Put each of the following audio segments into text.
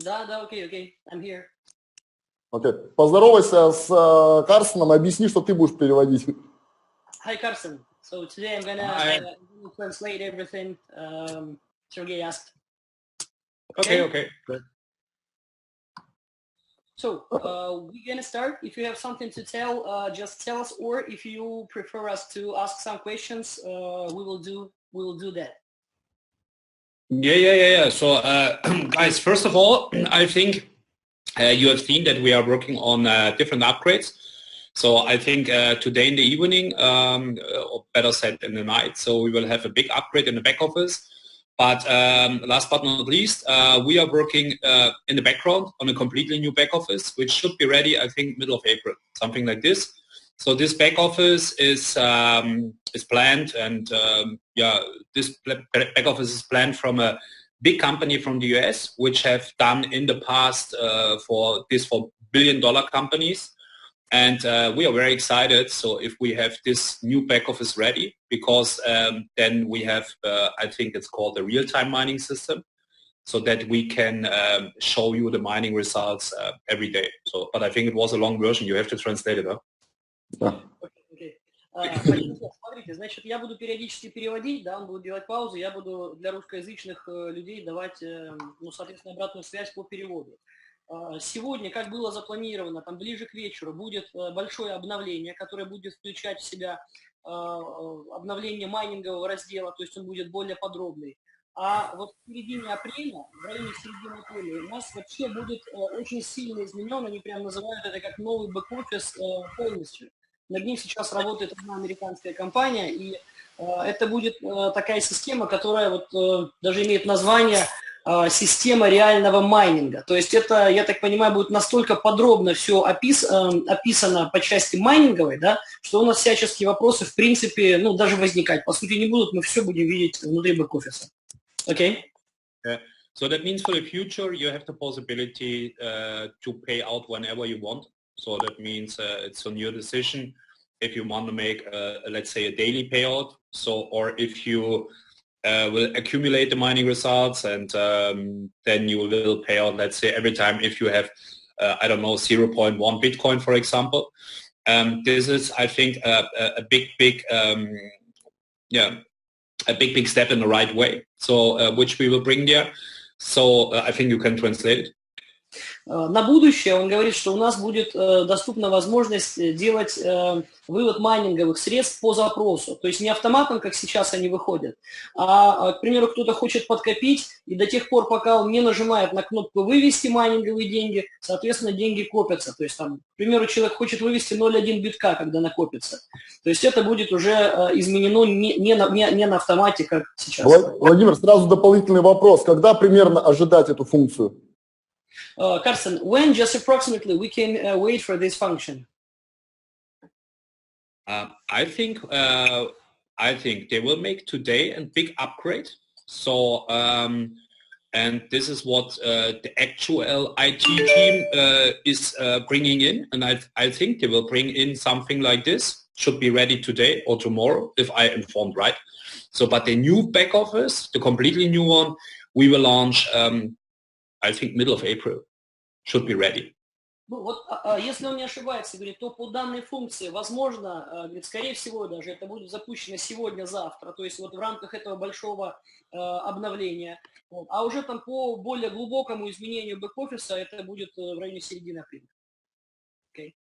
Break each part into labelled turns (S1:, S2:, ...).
S1: Да, окей, I'm here.
S2: Окей. Поздоровайся с Карстеном и объясни, что ты будешь переводить.
S1: Hi, Karsten. So today I'm gonna translate everything Sergey asked.
S3: Okay. Great.
S1: So we're gonna start. If you have something to tell, just tell us, or if you prefer us to ask some questions, we will do that.
S3: Yeah. So, guys, first of all, I think you have seen that we are working on different upgrades. So I think today in the evening, or better said in the night, so we will have a big upgrade in the back office. But last but not least, we are working in the background on a completely new back office, which should be ready, I think, middle of April, something like this. So this back office is planned, and this back office is planned from a big company from the US, which have done in the past for billion-dollar companies. And we are very excited. So if we have this new back office ready, because then we have, I think it's called the real-time mining system, so that we can show you the mining results every day. So, but I think it was a long version. You have to translate it, huh?
S1: Okay. Смотрите, значит, я буду периодически переводить, да, он будет делать паузу, я буду для русскоязычных людей давать, соответственно, обратную связь по переводу. Сегодня, как было запланировано, там ближе к вечеру будет большое обновление, которое будет включать в себя обновление майнингового раздела, то есть он будет более подробный. А вот в середине апреля, в районе середины апреля, у нас вообще будет очень сильно изменен, они прям называют это как новый бэк-офис полностью. Над ним сейчас работает одна американская компания, и это будет такая система, которая вот даже имеет название система реального майнинга. То есть это, я так понимаю, будет настолько подробно все описано по части майнинговой, да, что у нас всяческие вопросы, в принципе, даже возникать, по сути, не будут, мы все будем видеть внутри бэк-офиса. Окей?
S3: So that means for the future you have the possibility to pay out whenever you want. So that means it's on your decision if you want to make, let's say, a daily payout. So, or if you will accumulate the mining results, and then you will pay out, let's say, every time if you have, I don't know, 0.1 Bitcoin, for example. This is, I think, a big step in the right way. So, which we will bring there. So, I think you can translate it.
S1: На будущее он говорит, что у нас будет доступна возможность делать вывод майнинговых средств по запросу. То есть не автоматом, как сейчас они выходят, а, к примеру, кто-то хочет подкопить, и до тех пор, пока он не нажимает на кнопку «Вывести майнинговые деньги», соответственно, деньги копятся. То есть, там, к примеру, человек хочет вывести 0,1 битка, когда накопится. То есть это будет уже изменено не на автомате, как сейчас.
S2: Владимир, сразу дополнительный вопрос. Когда примерно ожидать эту функцию?
S1: Karsten, when just approximately we can wait for this function?
S3: I think they will make today a big upgrade. So and this is what the actual IT team is bringing in, and I think they will bring in something like this. Should be ready today or tomorrow, if I informed right. So, but the new back office, the completely new one, we will launch. I think middle of April should be ready.
S1: Ну вот, если он не ошибается, говорит, то по данной функции, возможно, говорит, скорее всего даже это будет запущено сегодня-завтра, то есть вот в рамках этого большого обновления. Вот. А уже там по более глубокому изменению бэк-офиса это будет в районе середины апреля. Okay.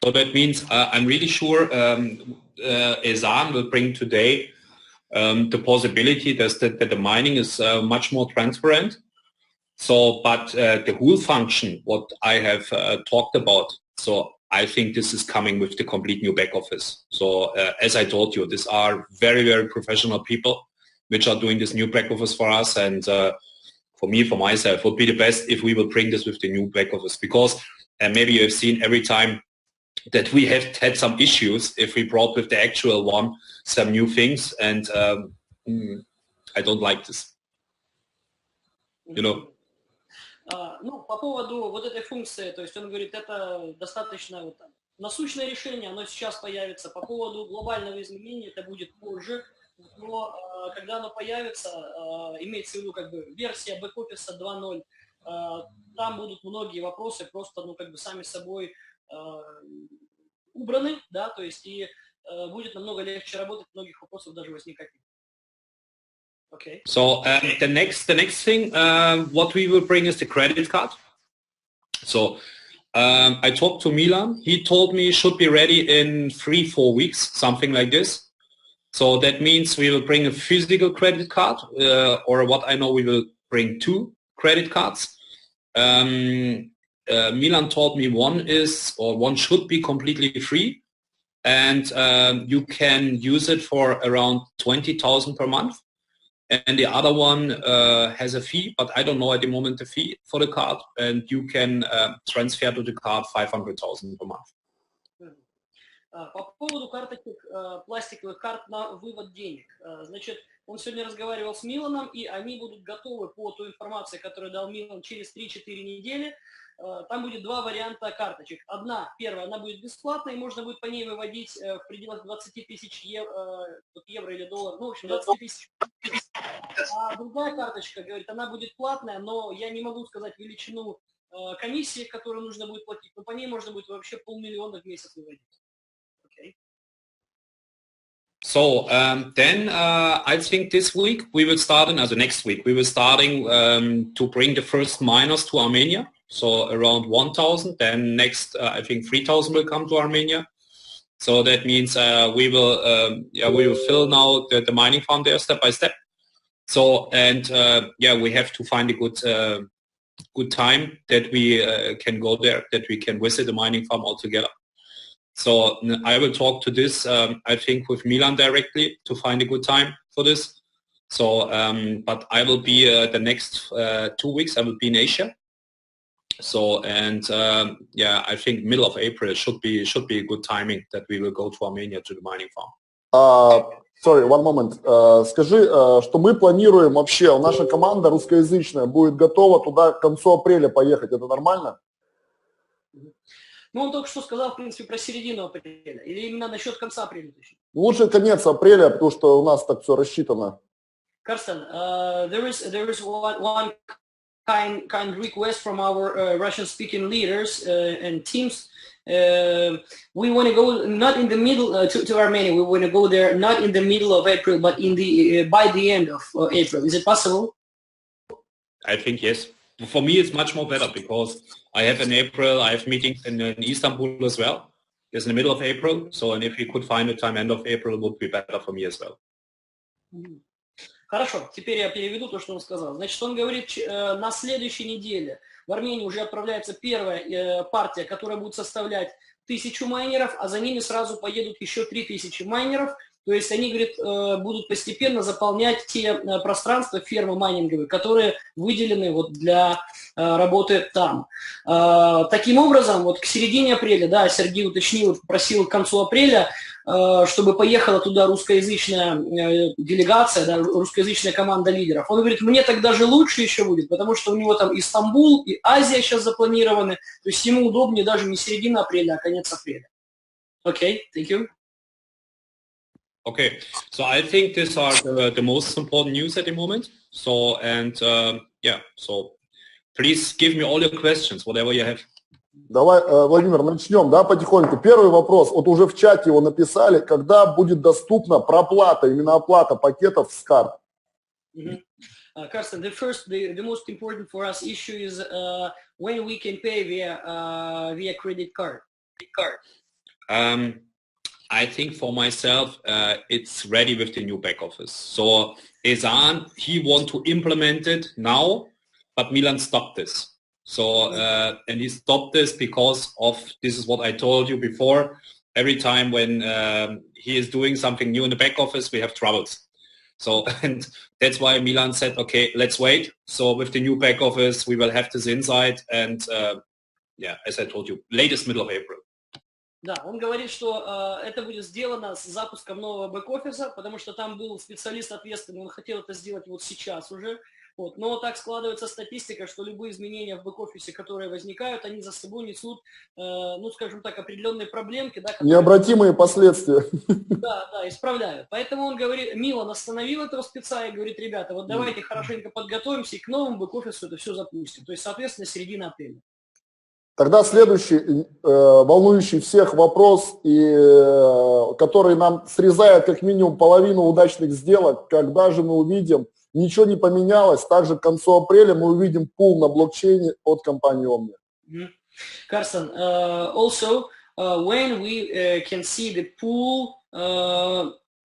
S3: So that means I'm really sure Ezan will bring today the possibility that the mining is much more transparent. So, but the whole function, what I have talked about, so I think this is coming with the complete new back office. So, as I told you, these are very, very professional people which are doing this new back office for us. And for me, for myself, it would be the best if we will bring this with the new back office, because maybe you have seen every time that we have had some issues if we brought with the actual one some new things, and I don't like this. You know.
S1: Ну, по поводу вот этой функции, то есть он говорит, это достаточно вот, насущное решение, оно сейчас появится. По поводу глобального изменения это будет позже, но когда оно появится, имеется в виду как бы версия бэк-офиса 2.0, там будут многие вопросы просто, ну, как бы сами собой убраны, да, то есть и будет намного легче работать, многих вопросов даже возникать не будет. Okay.
S3: So the next thing, what we will bring is the credit card. So I talked to Milan. He told me it should be ready in 3-4 weeks, something like this. So that means we will bring a physical credit card, or what I know, we will bring 2 credit cards. Milan told me one should be completely free, and you can use it for around 20,000 per month. And the other one has a fee, but I don't know at the moment the fee for the card, and you can transfer to the card 500,000 per month.
S1: По поводу карточек, пластиковых карт на вывод денег. Значит, он сегодня разговаривал с Миланом, и они будут готовы по той информации, которую дал Милан, через 3-4 недели. Там будет 2 варианта карточек. Первая, она будет бесплатной, и можно будет по ней выводить в пределах 20 тысяч евро или долларов, ну, в общем, 20 тысяч. А другая карточка, говорит, она будет платная, но я не могу сказать величину комиссии, которую нужно будет платить, но по ней можно будет вообще 500 000 в месяц выводить. Okay.
S3: So then I think this week we will start, next week we will starting to bring the first miners to Armenia. So around 1,000. Then next I think 3,000 will come to Armenia. So that means we will fill now the mining farm there step by step. So and we have to find a good time that we can go there, that we can visit the mining farm all together. So I will talk to this, I think, with Milan directly to find a good time for this. So, but I will be the next 2 weeks, I will be in Asia. So, and I think middle of April should be a good timing that we will go to Armenia to the mining farm.
S2: Sorry, one moment. Скажи, что мы планируем вообще, наша команда русскоязычная будет готова туда к концу апреля поехать. Это нормально?
S1: Ну, он только что сказал, в принципе, про середину апреля. Или именно насчет конца апреля?
S2: Лучше конец апреля, потому что у нас так все рассчитано.
S1: Карстен, there is one kind request from our Russian-speaking leaders and teams. We want to go not in the middle to Armenia. We want to go there not in the middle of April, but by the end of April. Is it possible?
S3: I think yes. For me, it's much more better because I have in April, I have meetings in Istanbul as well. It's in the middle of April. So, and if we could find a time end of April, it would be better for me as well.
S1: Хорошо, теперь я переведу то, что он сказал. Значит, он говорит, на следующей неделе в Армении уже отправляется первая партия, которая будет составлять 1000 майнеров, а за ними сразу поедут еще 3000 майнеров. То есть они, говорит, будут постепенно заполнять те пространства, фермы майнинговые, которые выделены вот для работы там. Таким образом, вот к середине апреля, да, Сергей уточнил, просил к концу апреля, чтобы поехала туда русскоязычная делегация, да, русскоязычная команда лидеров. Он говорит, мне так даже лучше еще будет, потому что у него там и Стамбул, и Азия сейчас запланированы, то есть ему удобнее даже не середина апреля, а конец апреля. Окей, thank you.
S3: Okay, so I think these are the most important news at the moment. So, and so please give me all your questions, whatever you have.
S2: Давай, Владимир, начнем, да, потихоньку. Первый вопрос, вот уже в чате его написали, когда будет доступна проплата, именно оплата пакетов с карт?
S1: Karsten, the most important for us issue is when we can pay via credit card.
S3: I think for myself, it's ready with the new back office. So Ezan, he want to implement it now, but Milan stopped this. So, and he stopped this because of, this is what I told you before, every time when he is doing something new in the back office, we have troubles. So, and that's why Milan said, okay, let's wait. So with the new back office, we will have this insight and as I told you, latest middle of April.
S1: Да, он говорит, что это будет сделано с запуском нового бэк-офиса, потому что там был специалист ответственный, он хотел это сделать вот сейчас уже. Вот. Но так складывается статистика, что любые изменения в бэк-офисе, которые возникают, они за собой несут, ну, скажем так, определенные проблемки. Да, которые...
S2: Необратимые последствия.
S1: Да, да, исправляют. Поэтому он говорит, Милан остановил этого спеца и говорит, ребята, вот давайте хорошенько подготовимся и к новому бэк-офису это все запустим. То есть, соответственно, середина апреля.
S2: Тогда следующий, волнующий всех вопрос, который нам срезает как минимум половину удачных сделок, когда же мы увидим, ничего не поменялось, также к концу апреля мы увидим пул на блокчейне от компании Omnia.
S1: Карстен, also, when we can see the pool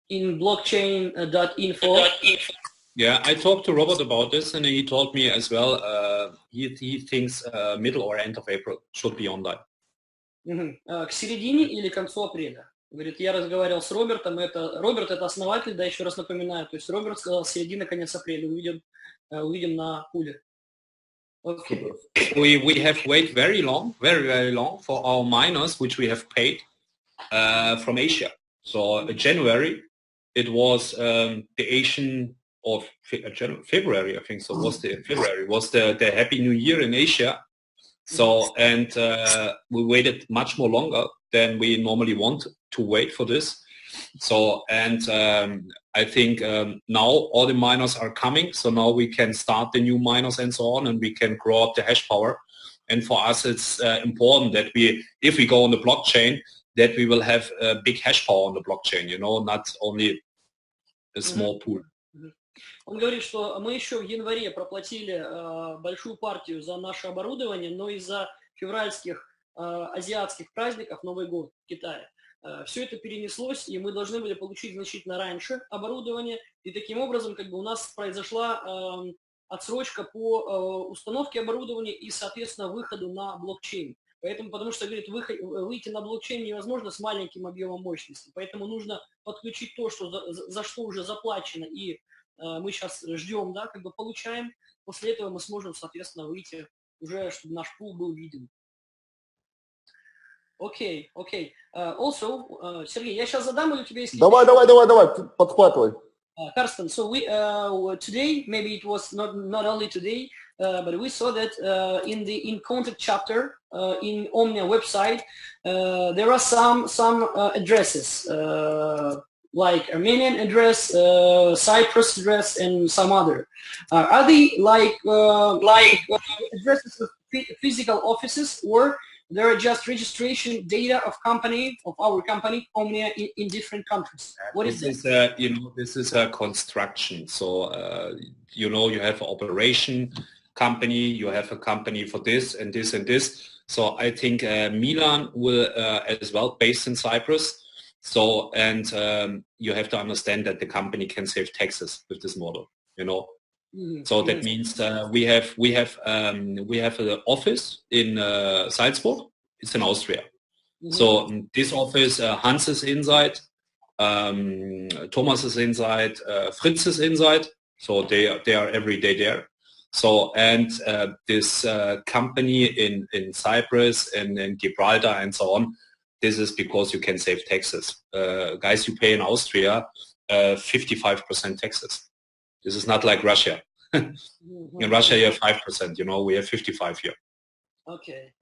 S1: in blockchain.info.
S3: Yeah, I talked to Robert about this, and he told me as well. He thinks middle or end of April should be online.
S1: К середине или к концу апреля. Говорит, я разговаривал с Робертом. Роберт это основатель, да, еще раз напоминаю. То есть Роберт сказал середина, конец апреля. Увидим на пуле.
S3: Okay. We have waited very long for our miners, which we have paid from Asia. So January, it was the Asian of February, I think so. Was the Happy New Year in Asia? So and we waited much more longer than we normally want to wait for this. So and I think now all the miners are coming. So now we can start the new miners and so on, and we can grow up the hash power. And for us, it's important that if we go on the blockchain, that we will have a big hash power on the blockchain. You know, not only a small pool.
S1: Он говорит, что мы еще в январе проплатили большую партию за наше оборудование, но из-за февральских азиатских праздников, Новый год в Китае, все это перенеслось, и мы должны были получить значительно раньше оборудование, и таким образом как бы у нас произошла отсрочка по установке оборудования и, соответственно, выходу на блокчейн. Поэтому, потому что, говорит, выйти на блокчейн невозможно с маленьким объемом мощности, поэтому нужно подключить то, что за что уже заплачено, и мы сейчас ждем, да, как бы получаем, после этого мы сможем, соответственно, выйти уже, чтобы наш пул был виден. Окей. Also, Сергей, я сейчас задам, или у тебя есть...
S2: Давай, подхватывай.
S1: Karsten, so we today, maybe it was not only today, but we saw that in contact chapter in Omnia website, there are some addresses, like Armenian address, Cyprus address, and some other. Are they like addresses of physical offices, or there are just registration data of our company, Omnia, in different countries? What is this?
S3: This is a construction. So, you have an operation company, you have a company for this and this and this. So I think Milan will as well, based in Cyprus. So, and you have to understand that the company can save taxes with this model, So that means we have an office in Salzburg. It's in Austria. So this office, Hans is inside, Thomas is inside, Fritz is inside. So they are every day there. So and this company in Cyprus and in Gibraltar and so on. This is because you can save taxes. Guys, you pay in Austria 55% taxes. This is not like Russia. In Russia you have 5%, we have 55 here.
S1: Окей.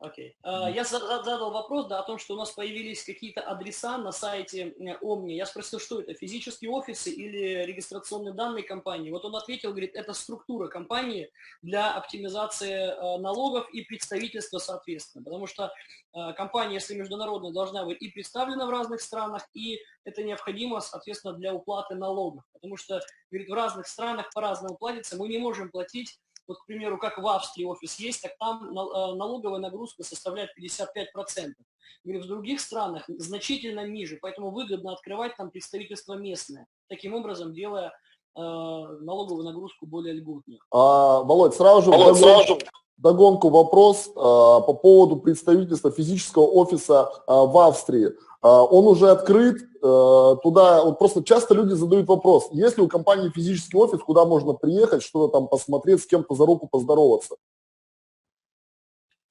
S1: Я задал вопрос, да, о том, что у нас появились какие-то адреса на сайте Omnia. Я спросил, что это, физические офисы или регистрационные данные компании? Вот он ответил, говорит, это структура компании для оптимизации налогов и представительства соответственно. Потому что компания, если международная, должна быть и представлена в разных странах, и это необходимо, соответственно, для уплаты налогов. Потому что, говорит, в разных странах по-разному платится, мы не можем платить. Вот, к примеру, как в Австрии офис есть, так там налоговая нагрузка составляет 55%. Говорю, в других странах значительно ниже, поэтому выгодно открывать там представительство местное, таким образом делая налоговую нагрузку более льготную.
S2: Володь, сразу же догонку вопрос по поводу представительства физического офиса в Австрии. Он уже открыт, туда, вот просто часто люди задают вопрос, есть ли у компании физический офис, куда можно приехать, что-то там посмотреть, с кем-то за руку поздороваться?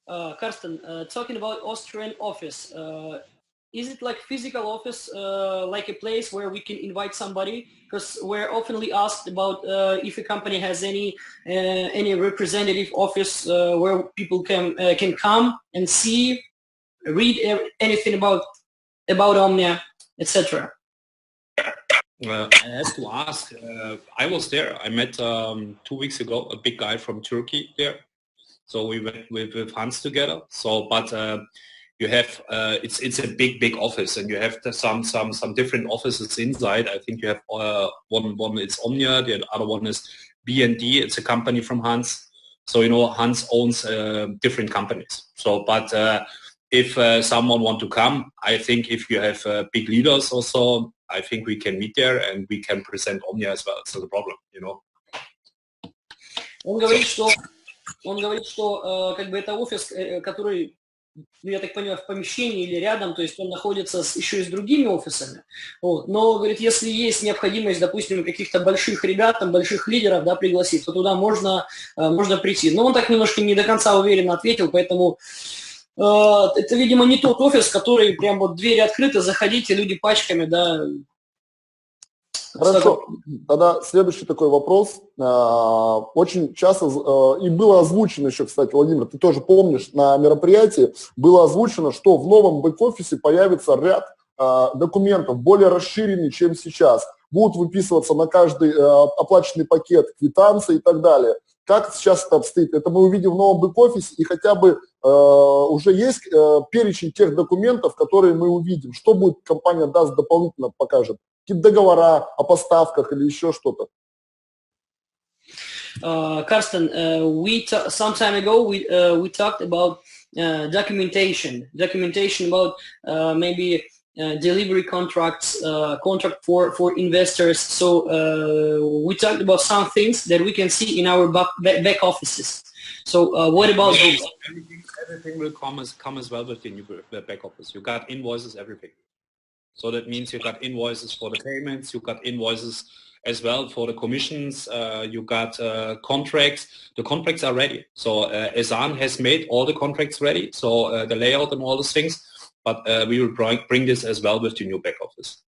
S1: Karsten, talking about Austrian office, is it like physical office, like a place where we can invite somebody? Because we're oftenly asked about if a company has any representative office where people can come and see, read anything about Omnia, etc.
S3: I have to ask. I was there. I met 2 weeks ago a big guy from Turkey there. So we went with Hans together. So, but you have it's a big office, and you have some different offices inside. I think you have one it's Omnia, the other one is B&D. It's a company from Hans. So Hans owns different companies. So, but if someone want to come, I think if you have big leaders also, I think we can meet there and we can present Omnia as well. It's not a problem,
S1: Он говорит, что как бы это офис, который, я так понимаю, в помещении или рядом, то есть он находится еще и с другими офисами. Вот. Но, говорит, если есть необходимость, допустим, каких-то больших ребят, там, больших лидеров, да, пригласить, то туда можно прийти. Но он так немножко не до конца уверенно ответил, поэтому это, видимо, не тот офис, который прям вот двери открыты, заходите, люди пачками, да.
S2: Хорошо, тогда следующий такой вопрос. Очень часто, и было озвучено еще, кстати, Владимир, ты тоже помнишь, на мероприятии было озвучено, что в новом бэк-офисе появится ряд документов, более расширенный, чем сейчас. Будут выписываться на каждый оплаченный пакет квитанции и так далее. Как сейчас это обстоит? Это мы увидим в новом бэк-офисе, и хотя бы уже есть перечень тех документов, которые мы увидим. Что будет компания даст дополнительно, покажет? Какие-то договора о поставках или еще что-то?
S1: Karsten, some time ago we talked about documentation about maybe delivery contracts, contract for investors. So we talked about some things that we can see in our back offices. So what about those?
S3: Everything will come as well with the new back office. You got invoices, everything. So that means you got invoices for the payments, you got invoices as well for the commissions, you got contracts. The contracts are ready. So Esan has made all the contracts ready, so the layout and all those things, but we will bring this as well with the new back office.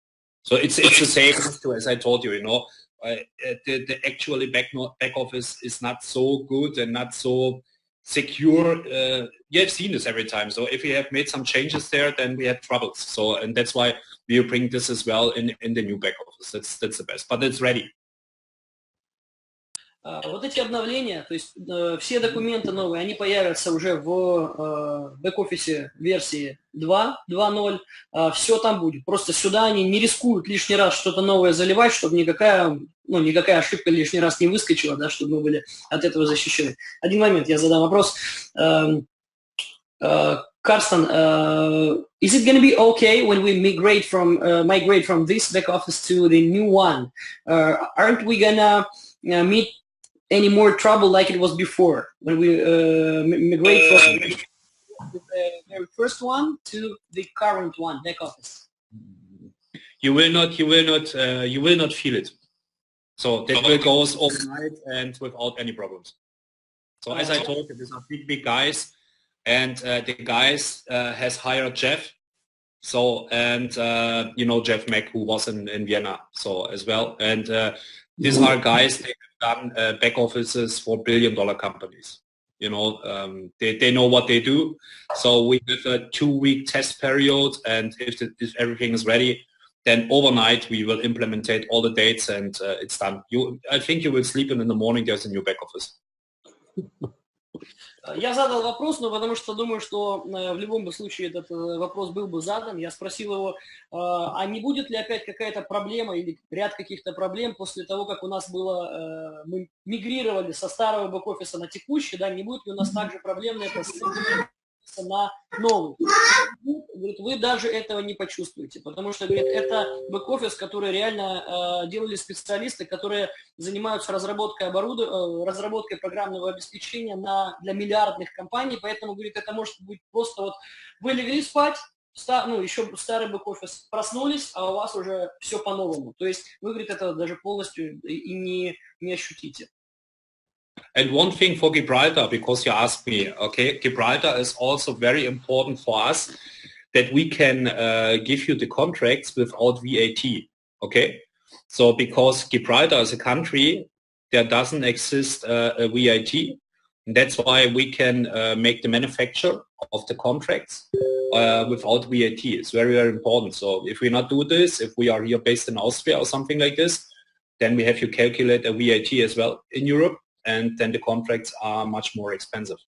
S3: So it's the same as I told you, the actually back office is not so good and not so secure. You have seen this every time. So if we have made some changes there, then we have troubles. So, and that's why we bring this as well in the new back office. That's the best, but it's ready.
S1: Вот эти обновления, то есть все документы новые, они появятся уже в бэк-офисе версии 2.0, все там будет. Просто сюда они не рискуют лишний раз что-то новое заливать, чтобы никакая ошибка лишний раз не выскочила, да, чтобы мы были от этого защищены. Один момент, я задам вопрос. Karsten, is it going to be okay when we migrate from this back office to the new one? Aren't we gonna meet any more trouble like it was before when we migrate from the very first one to the current one, back office?
S3: You will not feel it. So that will go overnight and without any problems. So as I told you, these are big guys, and the guys has hired Jeff. So and Jeff Mack, who was in Vienna, so as well, and these are guys they have done back offices for billion-dollar companies. They know what they do. So we have a 2-week test period, and if everything is ready, then overnight we will implement all the dates, and it's done. I think you will sleep, and in the morning there's a new back office.
S1: Я задал вопрос, но потому что думаю, что в любом случае этот вопрос был бы задан. Я спросил его, а не будет ли опять какая-то проблема или ряд каких-то проблем после того, как у нас было, мы мигрировали со старого бэк-офиса на текущий, да, не будет ли у нас также проблемно это на новый? Говорит, вы даже этого не почувствуете, потому что, говорит, это бэк-офис, который реально делали специалисты, которые занимаются разработкой разработкой программного обеспечения для миллиардных компаний, поэтому, говорит, это может быть просто вот вы легли спать, еще старый бэк-офис, проснулись, а у вас уже все по-новому. То есть вы, говорит, это даже полностью и не ощутите.
S3: And one thing for Gibraltar, because you asked me, okay, Gibraltar is also very important for us that we can give you the contracts without VAT, okay? So because Gibraltar is a country, there doesn't exist a VAT, and that's why we can make the manufacture of the contracts without VAT. It's very, very important. So if we not do this, if we are here based in Austria or something like this, then we have to calculate a VAT as well in Europe, and then the contracts are much more expensive.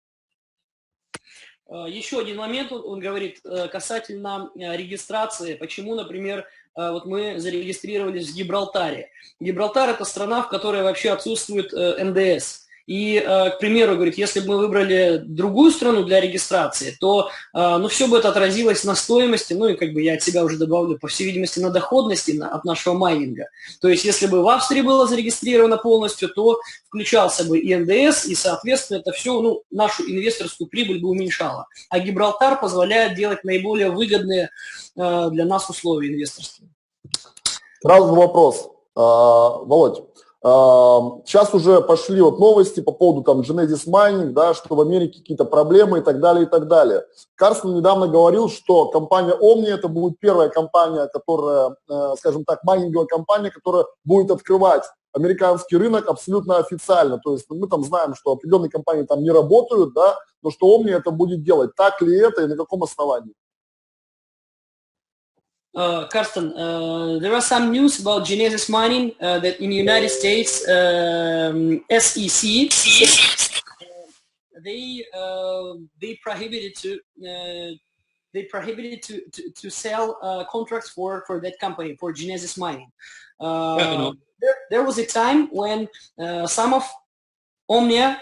S1: Еще один момент, он говорит, касательно регистрации, почему, например, вот мы зарегистрировались в Гибралтаре. Гибралтар – это страна, в которой вообще отсутствует НДС. И, к примеру, говорит, если бы мы выбрали другую страну для регистрации, то, ну, все бы это отразилось на стоимости, ну, и как бы я от себя уже добавлю, по всей видимости, на доходности от нашего майнинга. То есть, если бы в Австрии было зарегистрировано полностью, то включался бы и НДС, и, соответственно, это все, ну, нашу инвесторскую прибыль бы уменьшало. А Гибралтар позволяет делать наиболее выгодные для нас условия инвесторские.
S2: Сразу вопрос, Володь. Сейчас уже пошли вот новости по поводу там Genesis Mining, да, что в Америке какие-то проблемы и так далее, и так далее. Карстен недавно говорил, что компания Omnia это будет первая компания, которая, скажем так, майнинговая компания, которая будет открывать американский рынок абсолютно официально. То есть мы там знаем, что определенные компании там не работают, да, но что Omnia это будет делать. Так ли это и на каком основании?
S1: Karsten, there are some news about Genesis Mining that in the United States, SEC, they prohibited to sell contracts for that company, for Genesis Mining. There was a time when some of Omnia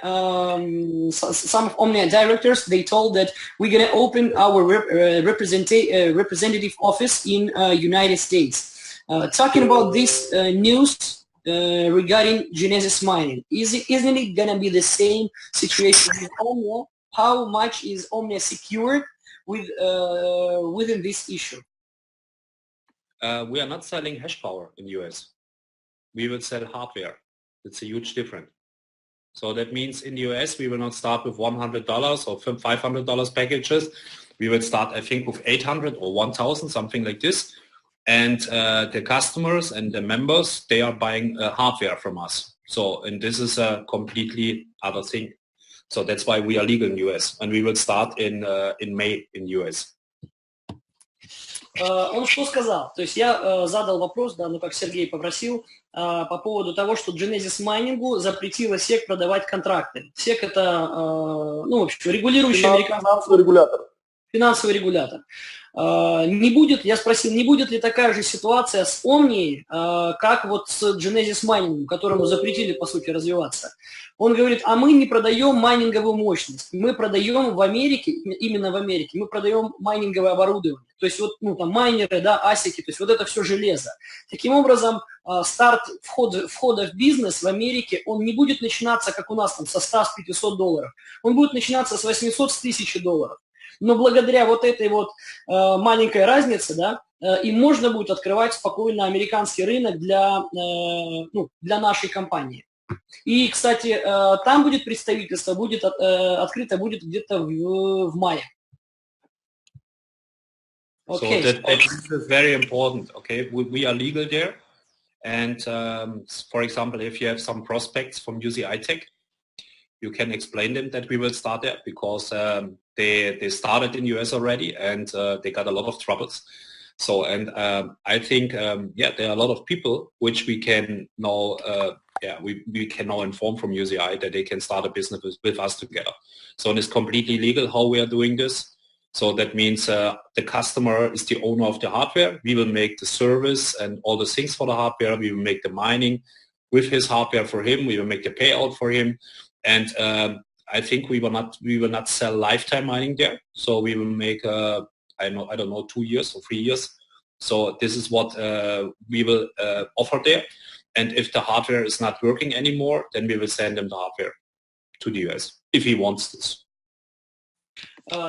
S1: directors, they told that we're going to open our representative office in United States. Talking about this news regarding Genesis Mining, isn't it going to be the same situation with Omnia? How much is Omnia secured within this issue?
S3: We are not selling hash power in the US. We will sell hardware. It's a huge difference. So that means in the US, we will not start with $100 or $500 packages. We will start, I think, with 800 or 1,000, something like this. And the customers and the members, they are buying hardware from us. So, and this is a completely other thing. So that's why we are legal in the US. And we will start in May in the US.
S1: Он что сказал? То есть я задал вопрос, да, ну как Сергей попросил, по поводу того, что Genesis Mining запретила SEC продавать контракты. SEC это, ну, в общем, регулирующий
S2: американский регулятор.
S1: Финансовый регулятор. Не будет, я спросил, не будет ли такая же ситуация с Omniей, как вот с Genesis Mining, которому запретили, по сути, развиваться. Он говорит, а мы не продаем майнинговую мощность, мы продаем в Америке, именно в Америке, мы продаем майнинговое оборудование. То есть вот, ну, там, майнеры, да, асики, то есть вот это все железо. Таким образом, старт входа в бизнес в Америке, он не будет начинаться, как у нас, там, со 100-500 долларов. Он будет начинаться с 800, с 1000 долларов. Но благодаря вот этой вот маленькой разнице, да, им можно будет открывать спокойно американский рынок для нашей компании. И, кстати, там будет представительство, будет открыто будет где-то в мае.
S3: Okay. So that is very important. Okay, we are legal there, and for example, if you have some prospects from UCI Tech, you can explain them that we will start there because they started in US already and they got a lot of troubles. So, and I think, there are a lot of people which we can now, we can now inform from UCI that they can start a business with us together. So it's completely legal how we are doing this. So that means the customer is the owner of the hardware. We will make the service and all the things for the hardware. We will make the mining with his hardware for him. We will make the payout for him. And I think we will not sell lifetime mining there. So we will make I don't know 2 years or 3 years. So this is what we will offer there. And if the hardware is not working anymore, then we will send him the hardware to the US if he wants this.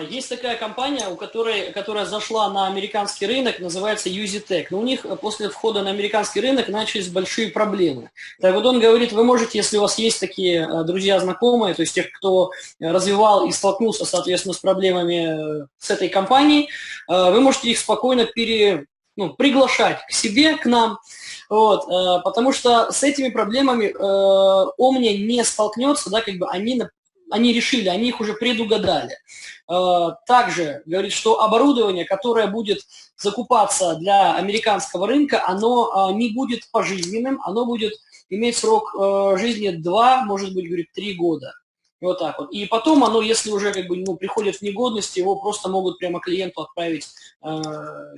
S1: Есть такая компания, которая зашла на американский рынок, называется UZTech. Но у них после входа на американский рынок начались большие проблемы. Так вот он говорит, вы можете, если у вас есть такие друзья, знакомые, то есть тех, кто развивал и столкнулся, соответственно, с проблемами с этой компанией, вы можете их спокойно приглашать к себе, к нам, вот, потому что с этими проблемами Omnia не столкнется, да, как бы они решили, они их уже предугадали. Также говорит, что оборудование, которое будет закупаться для американского рынка, оно не будет пожизненным, оно будет иметь срок жизни 2, может быть, говорит, 3 года. Вот так вот. И потом оно, если уже как бы, приходит в негодность, его просто могут прямо клиенту отправить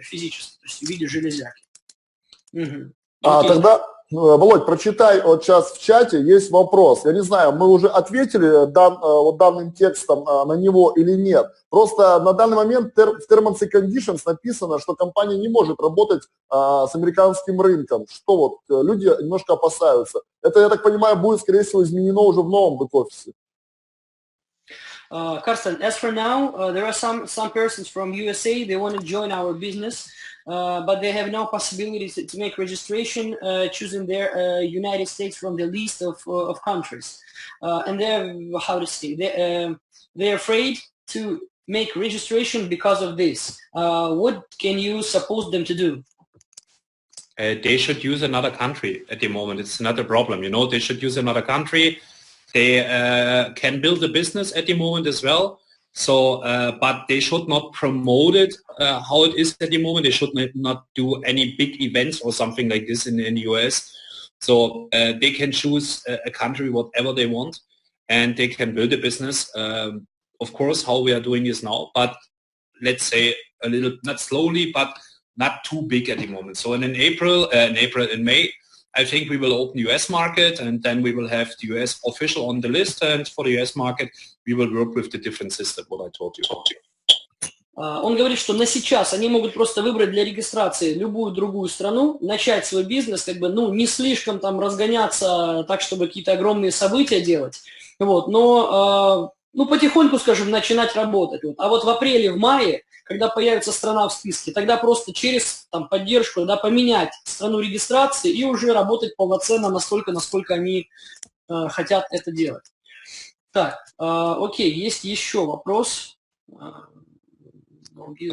S1: физически, то есть в виде железяки. Угу.
S2: Тогда, Володь, прочитай вот сейчас в чате, есть вопрос. Я не знаю, мы уже ответили данным текстом на него или нет. Просто на данный момент в Terms and Conditions написано, что компания не может работать с американским рынком. Что вот люди немножко опасаются. Это, я так понимаю, будет, скорее всего, изменено уже в новом бэк-офисе.
S1: Karsten, as for now, there are some persons from USA, they want to join our business, but they have no possibility to make registration choosing their United States from the list of countries. And they're, how to say, they're afraid to make registration because of this. What can you suppose them to do?
S3: They should use another country at the moment. It's not a problem. They should use another country. They can build a business at the moment as well. So, but they should not promote it how it is at the moment. They should not do any big events or something like this in the US. So they can choose a country, whatever they want, and they can build a business. Of course, how we are doing this now, but let's say a little, not slowly, but not too big at the moment. So in May, I think we will open the US market, and then we will have the US official on the list, and for the US market, we will work with the different system, what I told you about.
S1: Он говорит, что на сейчас они могут просто выбрать для регистрации любую другую страну, начать свой бизнес, как бы, не слишком там разгоняться так, чтобы какие-то огромные события делать, вот, но потихоньку, скажем, начинать работать. Вот. А вот в апреле, в мае, когда появится страна в списке, тогда просто через поддержку, поменять страну регистрации и уже работать полноценно настолько, насколько они хотят это делать. Так, окей, есть еще вопрос.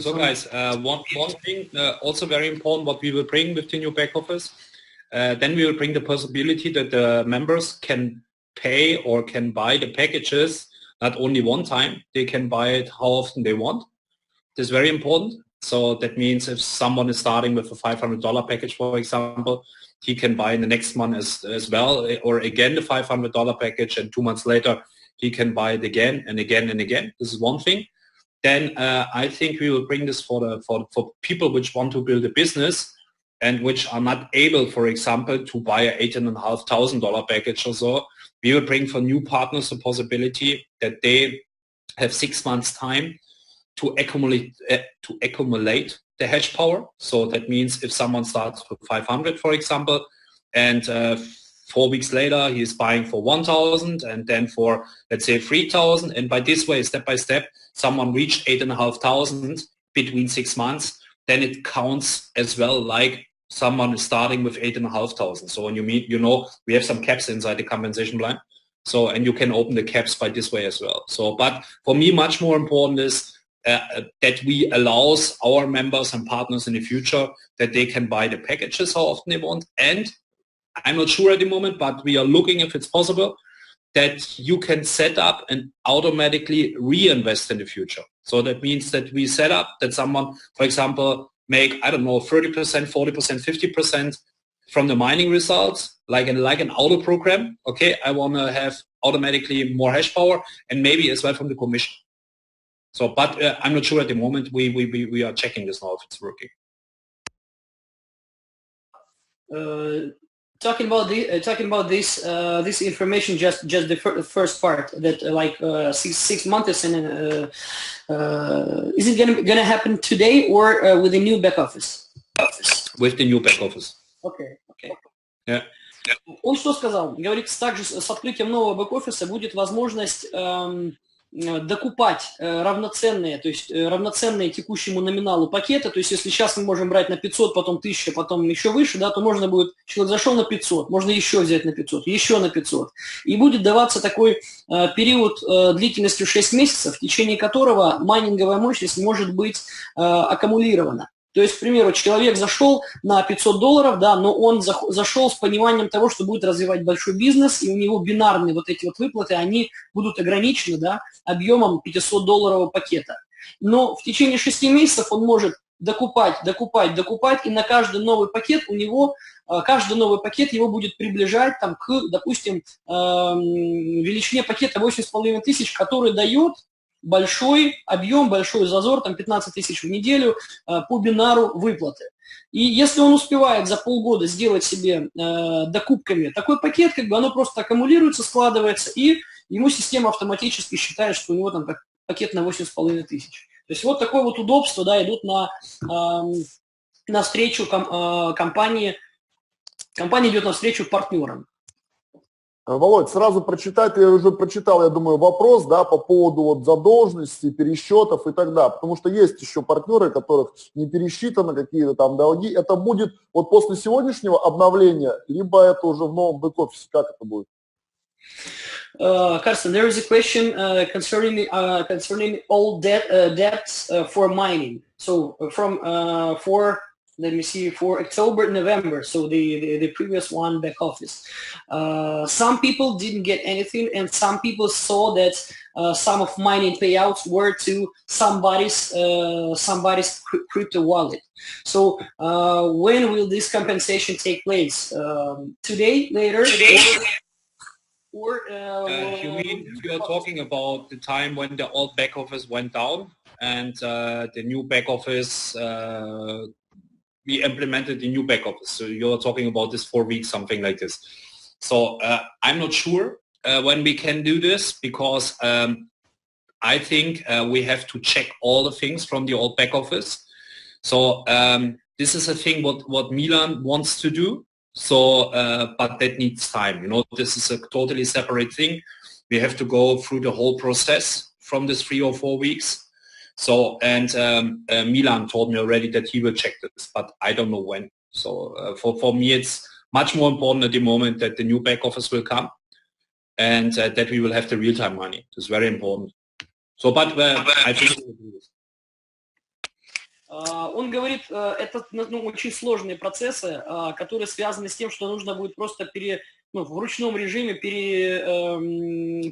S3: So guys, one thing also very important, what we will bring with the new back office, then we will bring the possibility that the members can pay or can buy the packages not only one time, they can buy it how often they want. This is very important. So that means if someone is starting with a $500 package, for example, he can buy in the next month as well, or again the $500 package, and 2 months later he can buy it again and again and again. This is one thing. Then I think we will bring this for people which want to build a business and which are not able, for example, to buy a $8,500 package or so. We will bring for new partners the possibility that they have 6 months time to accumulate the hash power. So that means if someone starts with 500, for example, and 4 weeks later he is buying for 1,000 and then for, let's say, 3,000, and by this way, step by step, someone reached 8,500 between 6 months, then it counts as well like someone is starting with 8,500. So when you meet, we have some caps inside the compensation plan. So, and you can open the caps by this way as well. So, but for me, much more important is that we allow our members and partners in the future that they can buy the packages how often they want. And I'm not sure at the moment, but we are looking if it's possible that you can set up and automatically reinvest in the future. So that means that we set up that someone, for example, make, 30%, 40%, 50% from the mining results, like an auto program. Okay, I want to have automatically more hash power and maybe as well from the commission. So, but I'm not sure at the moment. We are checking this now if it's working.
S1: Talking about this information, just the first part that 6 months and is it gonna happen today or with the new back office?
S3: With the new back office.
S1: Okay.
S3: Yeah.
S1: Он что сказал? Говорит, также с открытием нового бэк-офиса будет возможность докупать равноценные, то есть равноценные текущему номиналу пакеты, то есть если сейчас мы можем брать на 500, потом 1000, потом еще выше, да, то можно будет, человек зашел на 500, можно еще взять на 500, еще на 500. И будет даваться такой период длительностью 6 месяцев, в течение которого майнинговая мощность может быть аккумулирована. То есть, к примеру, человек зашел на $500, да, но он зашел с пониманием того, что будет развивать большой бизнес, и у него бинарные вот эти вот выплаты, они будут ограничены, да, объемом $500 пакета. Но в течение 6 месяцев он может докупать, и на каждый новый пакет у него, каждый новый пакет его будет приближать там, к, допустим, величине пакета 8500, который дает большой объем, большой зазор, там 15 тысяч в неделю по бинару выплаты. И если он успевает за полгода сделать себе докупками такой пакет, как бы оно просто аккумулируется, складывается, и ему система автоматически считает, что у него там пакет на 8500. То есть вот такое вот удобство, да, идут на встречу компании идет навстречу партнерам.
S2: Володь, сразу прочитать, я уже прочитал, я думаю, вопрос, да, по поводу вот задолженности, пересчетов и так далее, потому что есть еще партнеры, которых не пересчитаны какие-то там долги. Это будет вот после сегодняшнего обновления, либо это уже в новом бэк-офисе, как это будет?
S1: Karsten, there is a question concerning all debts for mining. So let me see, for October, November, so the previous one back office. Some people didn't get anything, and some people saw that some of mining payouts were to somebody's crypto wallet. So when will this compensation take place? Today, later?
S3: You mean you are talking about the time when the old back office went down and the new back office, we implemented the new back office. So you're talking about this 4 weeks, something like this. So I'm not sure when we can do this because I think we have to check all the things from the old back office. So this is a thing what Milan wants to do. So, but that needs time. You know, this is a totally separate thing. We have to go through the whole process from this 3 or 4 weeks. So, and Milan told me already that he will check this, but I don't know when. So for me, it's much more important at the moment that the new back office will come and that we will have the real-time money. It's very important. So, but I think we will do this.
S1: Он говорит, это очень сложные процессы, которые связаны с тем, что нужно будет просто в ручном режиме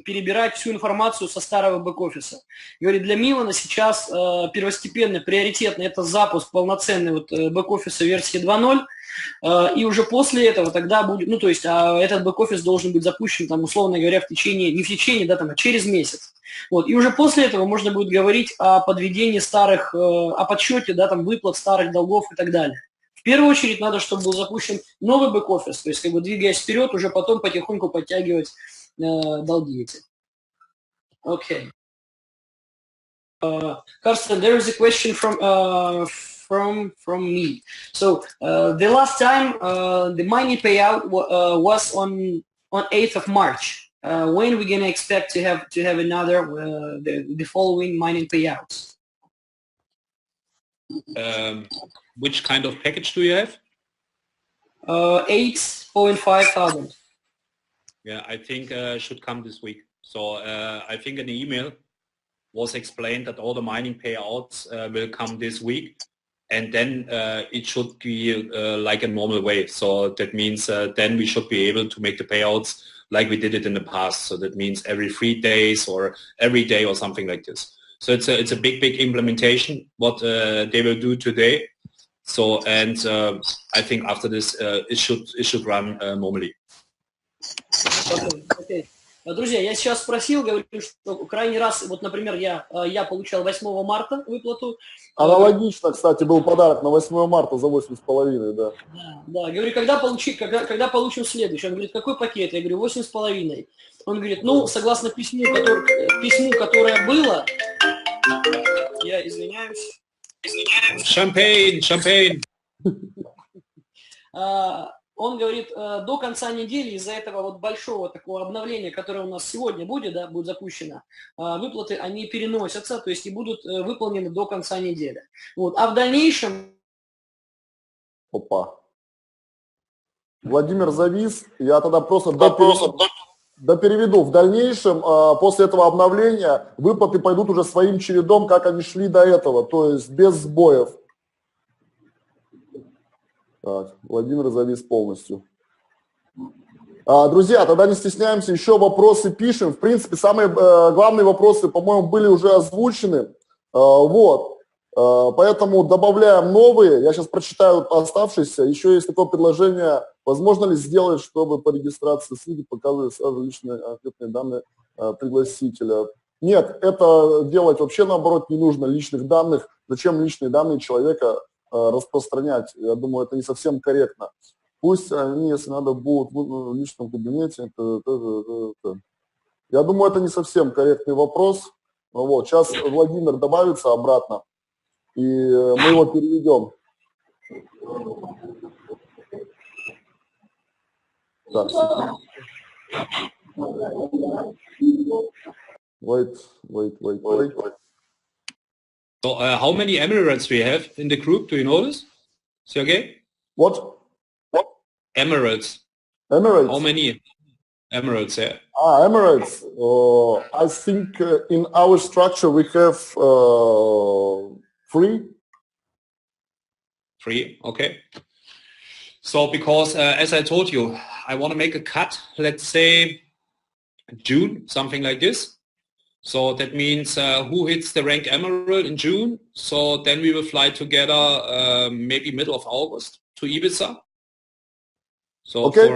S1: перебирать всю информацию со старого бэк-офиса. Говорит, для Милана сейчас первостепенно, приоритетно это запуск полноценный бэк-офиса версии 2.0, и уже после этого тогда будет, ну то есть этот бэк-офис должен быть запущен, там, условно говоря, не в течение, да, там, а через месяц. Вот. И уже после этого можно будет говорить о подведении старых, о подсчете, да, там, выплат старых долгов и так далее. В первую очередь надо, чтобы был запущен новый бэк-офис, то есть как бы двигаясь вперед, уже потом потихоньку подтягивать долги эти. Okay. Karsten, there is a question from me. So the last time the mining payout was on 8th of March. When are we going to expect to have another the following mining payouts?
S3: Which kind of package do you have?
S1: 8,500.
S3: Yeah, I think should come this week. So I think in the email was explained that all the mining payouts will come this week, and then it should be like a normal way. So that means then we should be able to make the payouts like we did it in the past. So that means every 3 days or every day or something like this. So it's a big implementation what they will do today. So and I think after this it should run normally.
S1: Okay. Друзья, я сейчас спросил, говорю, что крайний раз, вот, например, я получал 8 марта выплату.
S2: Аналогично, кстати, был подарок на 8 марта за 8,5, да.
S1: Да, говорю, когда получим следующий? Он говорит, какой пакет? Я говорю, 8,5. Он говорит, ну, согласно письму, которое было, я извиняюсь.
S3: Шампейн.
S1: он говорит, до конца недели из-за этого вот большого такого обновления, которое у нас сегодня будет, да, будет запущено, выплаты, они переносятся, то есть и будут выполнены до конца недели. Вот. А в дальнейшем...
S2: Опа. Владимир завис, я тогда просто допереведу. В дальнейшем, после этого обновления, выплаты пойдут уже своим чередом, как они шли до этого, то есть без сбоев. Так, Владимир завис полностью. Друзья, тогда не стесняемся, еще вопросы пишем. В принципе, самые главные вопросы, по-моему, были уже озвучены. Вот. Поэтому добавляем новые. Я сейчас прочитаю оставшиеся. Еще есть такое предложение. Возможно ли сделать, чтобы по регистрации ссылки показывали сразу личные ответные данные пригласителя? Нет, это делать вообще наоборот не нужно, личных данных. Зачем личные данные человека распространять? Я думаю, это не совсем корректно. Пусть они, если надо, будут в личном кабинете. Я думаю, это не совсем корректный вопрос. Вот. Сейчас Владимир добавится обратно, и мы его переведем. Так, wait.
S3: So, how many Emirates we have in the group? Do you know this, Sergey?
S2: What?
S3: Emirates.
S2: Emirates.
S3: How many Emirates? Yeah.
S2: Emirates. I think in our structure we have 3.
S3: 3, okay. So because, as I told you, I want to make a cut, let's say June, something like this. So that means who hits the rank Emerald in June. So then we will fly together maybe middle of August to Ibiza. So
S2: okay.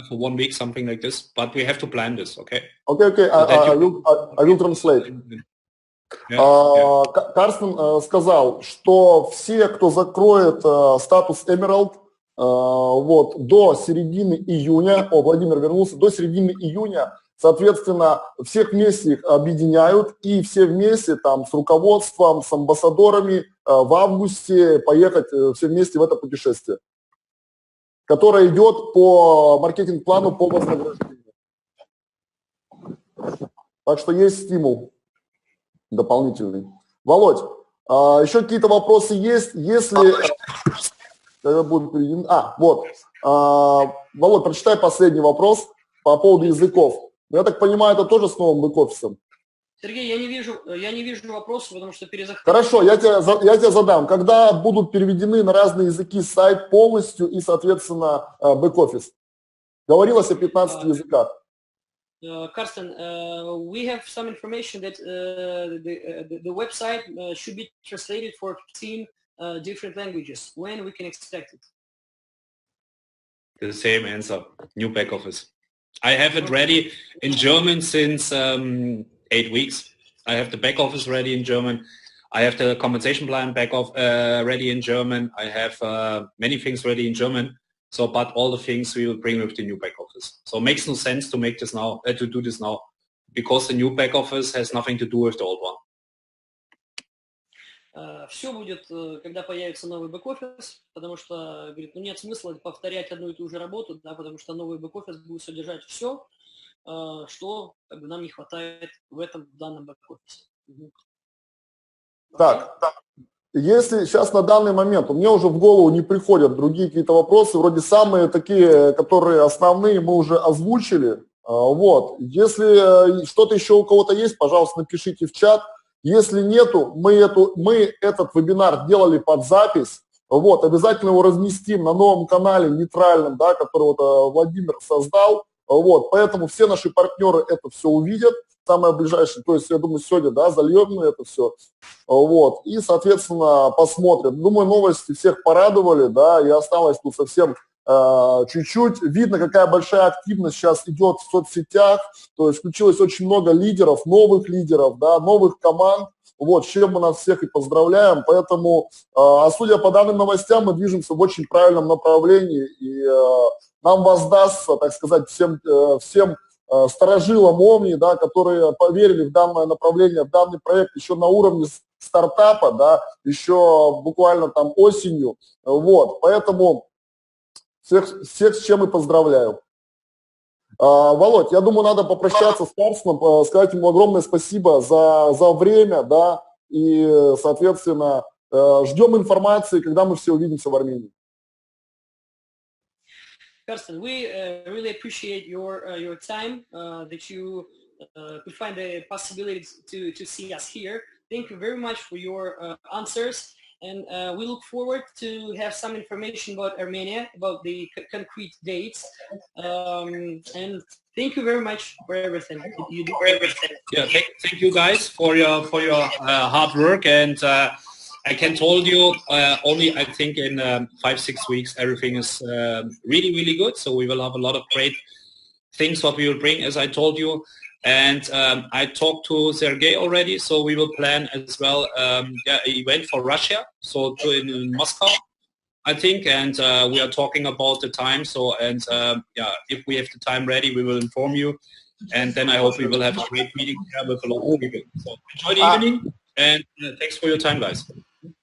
S3: For 1 week, something like this. But we have to plan this, okay?
S2: Okay. So I will translate. Карстен сказал, что все, кто закроет статус Emerald, вот, до середины июня, Владимир вернулся, до середины июня, соответственно, всех вместе их объединяют, и все вместе там с руководством, с амбассадорами в августе поехать все вместе в это путешествие, которое идет по маркетинг-плану по вознаграждению. Так что есть стимул дополнительный. Володь, еще какие-то вопросы есть? Если... будут переведены... вот. Володь, прочитай последний вопрос по поводу языков. Я так понимаю, это тоже с новым бэк-офисом?
S1: Сергей, я не вижу вопросов, потому что перезахожу.
S2: Хорошо, я тебе задам. Когда будут переведены на разные языки сайт полностью и, соответственно, бэк-офис? Говорилось о 15 языках.
S1: Karsten, we have some information that the website should be translated for 15 different languages. When we can expect it?
S3: The same answer. New back office. I have it ready in German since 8 weeks. I have the back office ready in German. I have the compensation plan ready in German. I have many things ready in German. So, but all the things we will bring with the new back office. So it makes no sense to make this now, to do this now, because the new back office has nothing to do with the old one.
S1: Все будет, когда появится новый бэк-офис, потому что, говорит, нет смысла повторять одну и ту же работу, да, потому что новый бэк-офис будет содержать все, что нам не хватает в данном бэк-офисе.
S2: Так. Если сейчас на данный момент, мне уже в голову не приходят другие какие-то вопросы, вроде самые такие, которые основные мы уже озвучили. Вот. Если что-то еще у кого-то есть, пожалуйста, напишите в чат. Если нету, мы этот вебинар делали под запись. Вот, обязательно его разместим на новом канале нейтральном, да, который вот Владимир создал. Вот, поэтому все наши партнеры это все увидят. Самое ближайшее, то есть, я думаю, сегодня, да, зальем мы это все, вот, и, соответственно, посмотрим. Думаю, новости всех порадовали, да, и осталось тут совсем чуть-чуть. Видно, какая большая активность сейчас идет в соцсетях, то есть включилось очень много лидеров, да, новых команд, вот, с чем мы нас всех и поздравляем, поэтому, судя по данным новостям, мы движемся в очень правильном направлении, и нам воздастся, так сказать, всем старожилам Омни, да, которые поверили в данное направление, в данный проект еще на уровне стартапа, да, еще буквально там осенью, вот, поэтому Всех с чем и поздравляю. Володь, я думаю, надо попрощаться с Карстеном, сказать ему огромное спасибо за время, да, и, соответственно, ждем информации, когда мы все увидимся в Армении.
S1: Karsten, we really appreciate your time, that you could find the possibility to see us here. Thank you very much for your answers, and we look forward to have some information about Armenia, about the concrete dates, and thank you very much for everything you do.
S3: Yeah, thank you guys for your hard work, and I can told you only I think in 5-6 weeks everything is really good. So we will have a lot of great things what we will bring, as I told you. And I talked to Sergey already, so we will plan as well an event for Russia, so in Moscow, I think, and we are talking about the time. So and if we have the time ready, we will inform you, and then I hope we will have a great meeting here with a lot of people. So enjoy the evening, and thanks for your time, guys.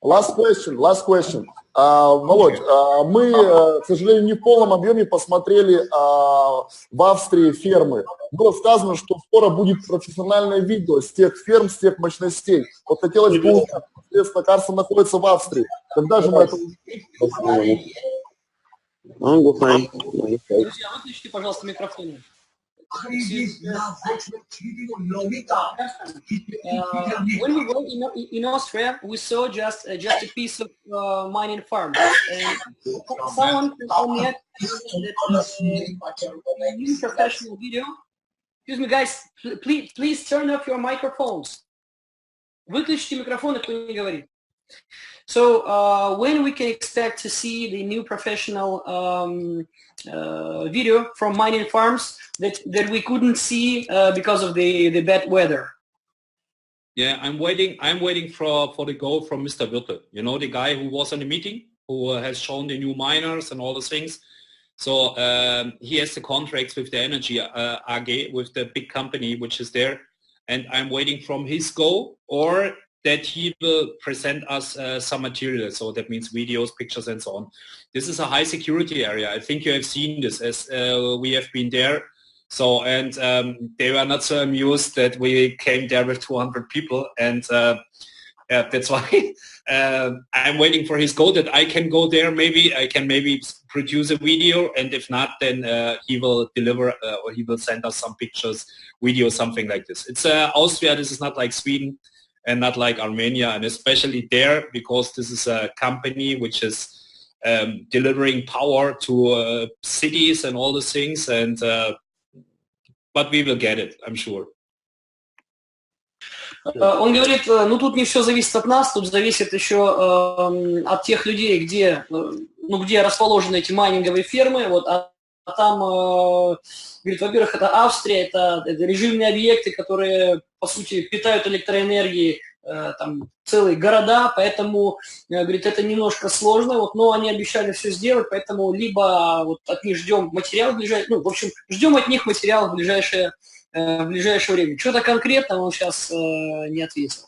S2: Last question. Володь, мы, к сожалению, не в полном объеме посмотрели в Австрии фермы. Было сказано, что скоро будет профессиональное видео с тех ферм, с тех мощностей. Вот хотелось бы узнать, соответственно, Карстен находится в Австрии. Когда же мы это увидим?
S1: Друзья, выключите, пожалуйста, микрофоны. When we were in Austria, we saw just a piece of mining farm. And someone told me that professional video. Excuse me, guys, please turn off your microphones. Выключите микрофоны, кто не говорит. So when we can expect to see the new professional video from mining farms that we couldn't see because of the bad weather?
S3: Yeah, I'm waiting for the go from Mr. Wirte. You know, the guy who was on the meeting, who has shown the new miners and all those things. So he has the contracts with the Energy AG, with the big company which is there, and I'm waiting from his go, or that he will present us some material. So that means videos, pictures, and so on. This is a high security area. I think you have seen this as we have been there. So, and they were not so amused that we came there with 200 people. And that's why I'm waiting for his go, that I can go there. Maybe I can produce a video. And if not, then he will deliver or he will send us some pictures, video, something like this. It's Austria. This is not like Sweden. And not like Armenia, and especially there, because this is a company which is delivering power to cities and all those things, and but we will get it, I'm sure.
S1: Он говорит, ну тут не все зависит от нас, тут зависит еще от тех людей, где расположены эти майнинговые фермы, вот, а там, говорит, во-первых, это Австрия, это режимные объекты, которые, по сути, питают электроэнергией там целые города, поэтому, говорит, это немножко сложно, вот, но они обещали все сделать, поэтому либо вот от них ждем материал в общем, ждем от них материал в ближайшее время. Что-то конкретно он сейчас не ответил.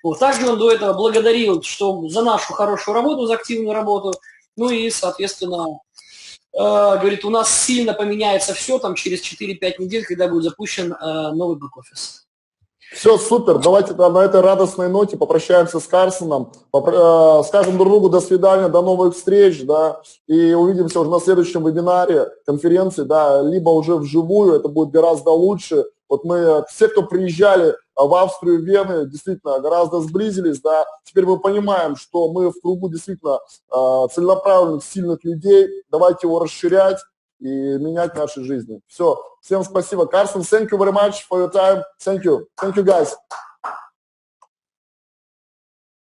S1: Вот. Также он до этого благодарил за нашу хорошую работу, за активную работу, ну и, соответственно, говорит, у нас сильно поменяется все там через 4-5 недель, когда будет запущен новый бэк-офис.
S2: Все, супер. Давайте на этой радостной ноте попрощаемся с Карстеном, скажем друг другу до свидания, до новых встреч, да, и увидимся уже на следующем вебинаре, конференции, да, либо уже вживую, это будет гораздо лучше. Вот мы, все, кто приезжали в Австрию, Вены, действительно гораздо сблизились, да, теперь мы понимаем, что мы в кругу действительно целенаправленных, сильных людей, давайте его расширять и менять наши жизни. Все, всем спасибо. Карстен, thank you very much for your time. Thank you guys.